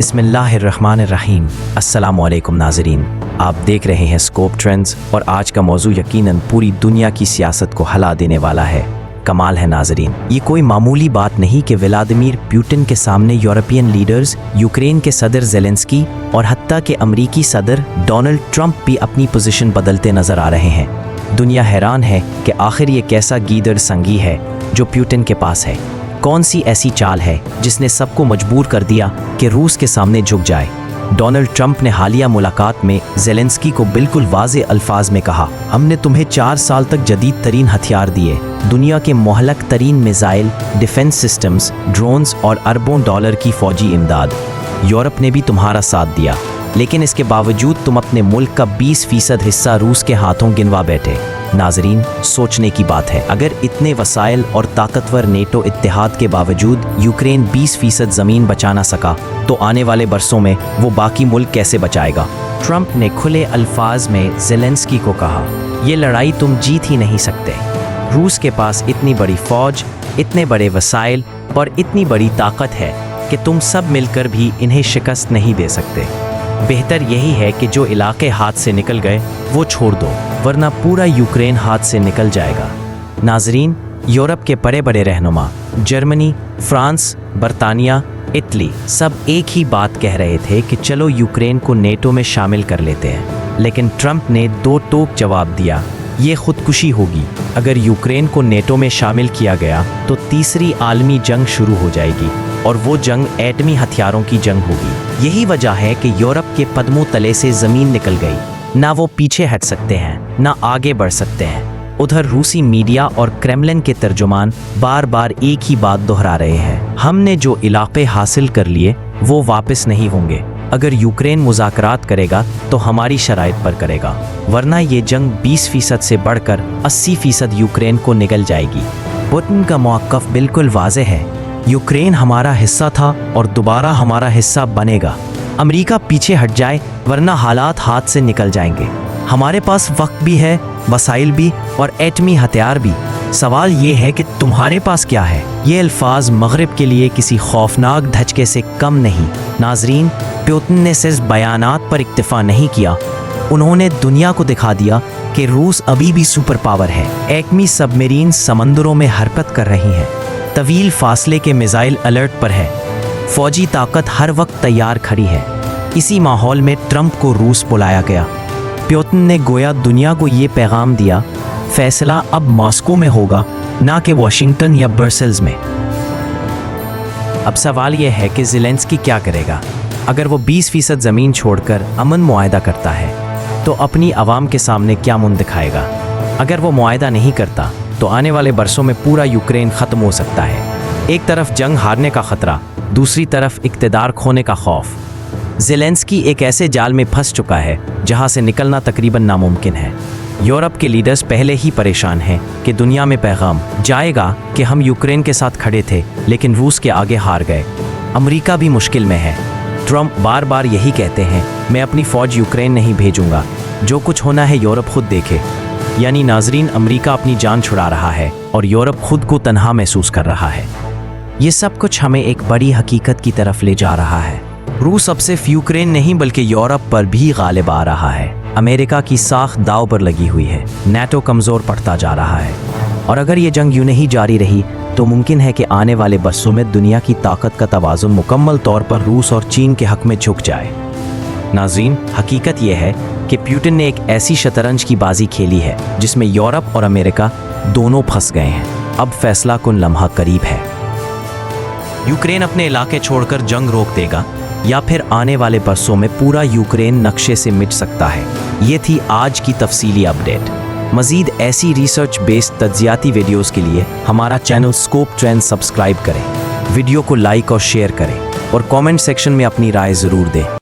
बिस्मिल्लाहिर्रहमानिर्रहीम। अस्सलामुअलैकुम नाज़रीन, आप देख रहे हैं स्कोप ट्रेंड्स और आज का मौजू यकीनन पूरी दुनिया की सियासत को हिला देने वाला है। कमाल है नाज़रीन, ये कोई मामूली बात नहीं कि व्लादिमीर पुतिन के सामने यूरोपियन लीडर्स, यूक्रेन के सदर ज़ेलेंस्की और हत्ता के अमरीकी सदर डोनाल्ड ट्रंप भी अपनी पोजीशन बदलते नजर आ रहे हैं। दुनिया हैरान है कि आखिर ये कैसा गीदड़ संगी है जो पुतिन के पास है। कौन सी ऐसी चाल है जिसने सबको मजबूर कर दिया कि रूस के सामने झुक जाए। डोनाल्ड ट्रंप ने हालिया मुलाकात में ज़ेलेंस्की को बिल्कुल वाज़े अल्फाज में कहा, हमने तुम्हें 4 साल तक जदीद तरीन हथियार दिए, दुनिया के मोहलक तरीन मिसाइल, डिफेंस सिस्टम्स, ड्रोन्स और अरबों डॉलर की फौजी इमदाद। यूरोप ने भी तुम्हारा साथ दिया, लेकिन इसके बावजूद तुम अपने मुल्क का 20% हिस्सा रूस के हाथों गिनवा बैठे। नाजरीन, सोचने की बात है, अगर इतने वसाइल और ताकतवर नेटो इत्तेहाद के बावजूद यूक्रेन 20% ज़मीन बचा ना सका, तो आने वाले बरसों में वो बाकी मुल्क कैसे बचाएगा। ट्रंप ने खुले अल्फाज में ज़ेलेंस्की को कहा, ये लड़ाई तुम जीत ही नहीं सकते। रूस के पास इतनी बड़ी फौज, इतने बड़े वसाइल और इतनी बड़ी ताकत है कि तुम सब मिलकर भी इन्हें शिकस्त नहीं दे सकते। बेहतर यही है कि जो इलाके हाथ से निकल गए वो छोड़ दो, वरना पूरा यूक्रेन हाथ से निकल जाएगा। नाजरीन, यूरोप के बड़े बड़े रहनुमा जर्मनी, फ्रांस, बरतानिया, इटली सब एक ही बात कह रहे थे कि चलो यूक्रेन को नेटो में शामिल कर लेते हैं, लेकिन ट्रंप ने दो टोक जवाब दिया, ये खुदकुशी होगी। अगर यूक्रेन को नेटो में शामिल किया गया तो तीसरी आलमी जंग शुरू हो जाएगी और वो जंग एटमी हथियारों की जंग होगी। यही वजह है कि यूरोप के कदमों तले से ज़मीन निकल गई। ना वो पीछे हट सकते हैं, ना आगे बढ़ सकते हैं। उधर रूसी मीडिया और क्रेमलिन के तर्जुमान बार बार एक ही बात दोहरा रहे हैं, हमने जो इलाके हासिल कर लिए वो वापस नहीं होंगे। अगर यूक्रेन मुज़ाकरात करेगा तो हमारी शराइत पर करेगा, वरना ये जंग 20% से बढ़कर 80% यूक्रेन को निगल जाएगी। पुतिन का मौक़िफ़ बिल्कुल वाज़ेह है, यूक्रेन हमारा हिस्सा था और दोबारा हमारा हिस्सा बनेगा। अमेरिका पीछे हट जाए वरना हालात हाथ से निकल जाएंगे। हमारे पास वक्त भी है, वसाइल भी और एटमी हथियार भी। सवाल ये है कि तुम्हारे पास क्या है। ये अल्फाज मगरिब के लिए किसी खौफनाक धचके से कम नहीं। नाजरीन, पुतिन ने सिर्फ बयानात पर इक्तफा नहीं किया, उन्होंने दुनिया को दिखा दिया कि रूस अभी भी सुपर पावर है। एटमी सबमरीन समंदरों में हरकत कर रही हैं, तवील फासले के मिसाइल अलर्ट पर है, फौजी ताकत हर वक्त तैयार खड़ी है। इसी माहौल में ट्रंप को रूस बुलाया गया। पुतिन ने गोया दुनिया को ये पैगाम दिया, फैसला अब मॉस्को में होगा, ना कि वॉशिंगटन या ब्रसेल्स में। अब सवाल यह है कि ज़ेलेंस्की क्या करेगा। अगर वो 20% ज़मीन छोड़कर अमन मुआहदा करता है तो अपनी आवाम के सामने क्या मुंह दिखाएगा। अगर वो मुआहदा नहीं करता तो आने वाले बरसों में पूरा यूक्रेन ख़त्म हो सकता है। एक तरफ जंग हारने का ख़तरा, दूसरी तरफ इक़्तिदार खोने का खौफ। ज़ेलेंस्की एक ऐसे जाल में फंस चुका है जहां से निकलना तकरीबन नामुमकिन है। यूरोप के लीडर्स पहले ही परेशान हैं कि दुनिया में पैगाम जाएगा कि हम यूक्रेन के साथ खड़े थे लेकिन रूस के आगे हार गए। अमेरिका भी मुश्किल में है। ट्रंप बार बार यही कहते हैं, मैं अपनी फ़ौज यूक्रेन नहीं भेजूंगा, जो कुछ होना है यूरोप खुद देखे। यानी नाजरीन, अमेरिका अपनी जान छुड़ा रहा है और यूरोप खुद को तन्हा महसूस कर रहा है। ये सब कुछ हमें एक बड़ी हकीकत की तरफ ले जा रहा है। रूस अब सिर्फ यूक्रेन नहीं बल्कि यूरोप पर भी गालिब आ रहा है। अमेरिका की साख दाव पर लगी हुई है, नेटो कमज़ोर पड़ता जा रहा है और अगर ये जंग यूं नहीं जारी रही तो मुमकिन है कि आने वाले बरसों में दुनिया की ताकत का तवाज़ुन मुकम्मल तौर पर रूस और चीन के हक़ में झुक जाए। नाज़रीन, हकीकत यह है कि पुतिन ने एक ऐसी शतरंज की बाजी खेली है जिसमें यूरोप और अमेरिका दोनों फंस गए हैं। अब फैसला कुन लम्हा करीब है। यूक्रेन अपने इलाके छोड़कर जंग रोक देगा या फिर आने वाले बरसों में पूरा यूक्रेन नक्शे से मिट सकता है। ये थी आज की तफसीली अपडेट। मज़ीद ऐसी रिसर्च बेस्ड तज्जियाती वीडियोज़ के लिए हमारा चैनल स्कोप ट्रेंड सब्सक्राइब करें, वीडियो को लाइक और शेयर करें और कमेंट सेक्शन में अपनी राय ज़रूर दें।